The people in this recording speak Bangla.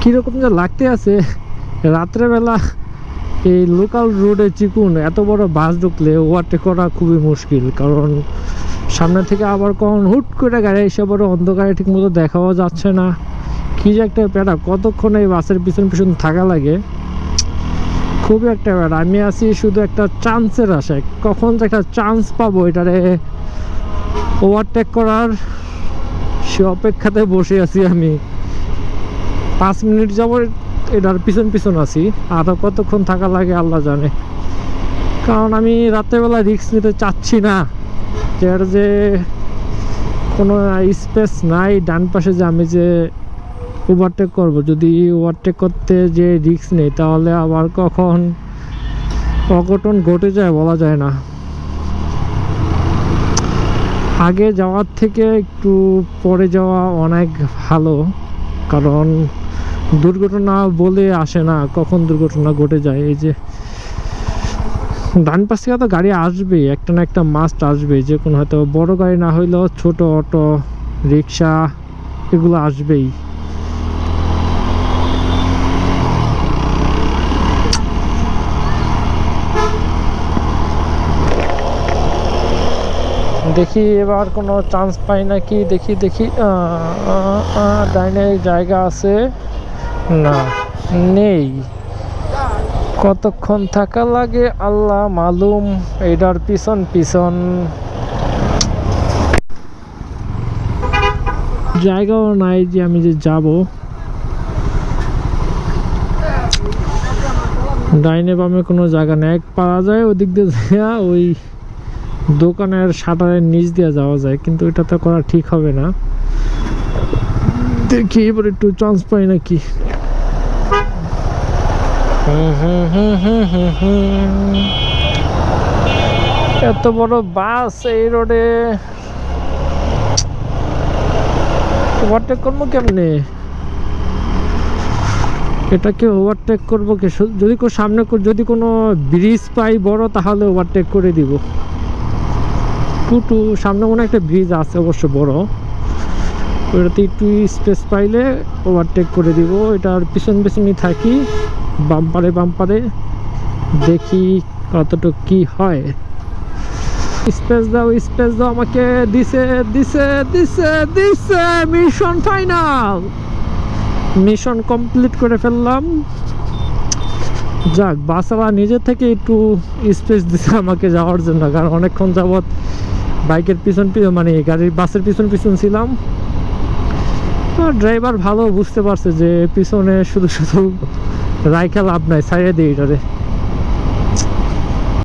কীরকম যে লাগতে আছে রাত্রেবেলা এই লোকাল রোডে চিকুন এত বড় বাস ঢুকলে ওভারটেক করা খুবই মুশকিল, কারণ সামনে থেকে আবার কখন হুট করে গাড়ি এসে পরে অন্ধকারে ঠিক মতো দেখাও যাচ্ছে না। কী যে একটা প্যারা, কতক্ষণ এই বাসের পিছন পিছন থাকা লাগে, খুবই একটা প্যারা। আমি আছি শুধু একটা চান্সের আশায়, কখন যে একটা চান্স পাবো এটারে ওভারটেক করার, সে অপেক্ষাতে বসে আছি আমি। 5 মিনিট যাব এটার পিছন পিছন আছি, আরও কতক্ষণ থাকা লাগে আল্লাহ জানে। কারণ আমি রাত্রেবেলা রিস্ক নিতে চাচ্ছি না, যার যে কোনো স্পেস নাই ডান পাশে যে আমি যে ওভারটেক করব। যদি ওভারটেক করতে যে রিস্ক নেই তাহলে আবার কখন অঘটন ঘটে যায় বলা যায় না। আগে যাওয়ার থেকে একটু পরে যাওয়া অনেক ভালো, কারণ দুর্ঘটনা বলে আসে না, কখন দুর্ঘটনা ঘটে যায়। এই যে ডান পাশ থেকে তো গাড়ি আসবেই, একটা না একটা মাস্ট আসবেই, যে কোনো হয়তো বড় গাড়ি না হইলেও ছোট অটো রিক্সা এগুলো আসবেই। দেখি এবার কোনো চান্স পাই নাকি, দেখি দেখি। ডাইনে জায়গা আছে না, নেই। কতক্ষণ থাকা লাগে আল্লাহ মালুম, এটার পিছন পিছন জায়গাও নাই যে আমি যে যাব। ডাইনে বামে কোনো জায়গা নেই, পাওয়া যায় ওদিক দিয়ে ওই দোকানের শাটারের নিচ দিয়ে যাওয়া যায়, কিন্তু এটা তো করা ঠিক হবে না। দেখি এবার একটু চান্স পাই নাকি। এত বড় বাস এই রোডে ওভারটেক করবো কেমনে? এটাকে ওভারটেক করবো কে? যদি সামনে যদি কোনো ব্রিজ পাই বড় তাহলে ওভারটেক করে দিব। সামনে মনে একটা ব্রিজ আছে অবশ্য বড়, ওইটাতে একটু স্পেস পাইলে ওভারটেক করে দিব। এটার পিছন পিছনই থাকি, বাম্পারে দেখি কতটুকু কি হয়। স্পেস দাও আমাকে। দিছে মিশন ফাইনাল, মিশন কমপ্লিট করে ফেললাম। যাক, বাসওয়ালা নিজে থেকে একটু স্পেস দিছে আমাকে যাওয়ার জন্য, কারণ অনেকক্ষণ যাবৎ বাইকের পিছন মানে গাড়ির বাসের পিছন ছিলাম। ড্রাইভার ভালো বুঝতে পারছে যে পিছনে শুধু রাইখা লাভ নাই, ছাইড়ে দিই এটারে।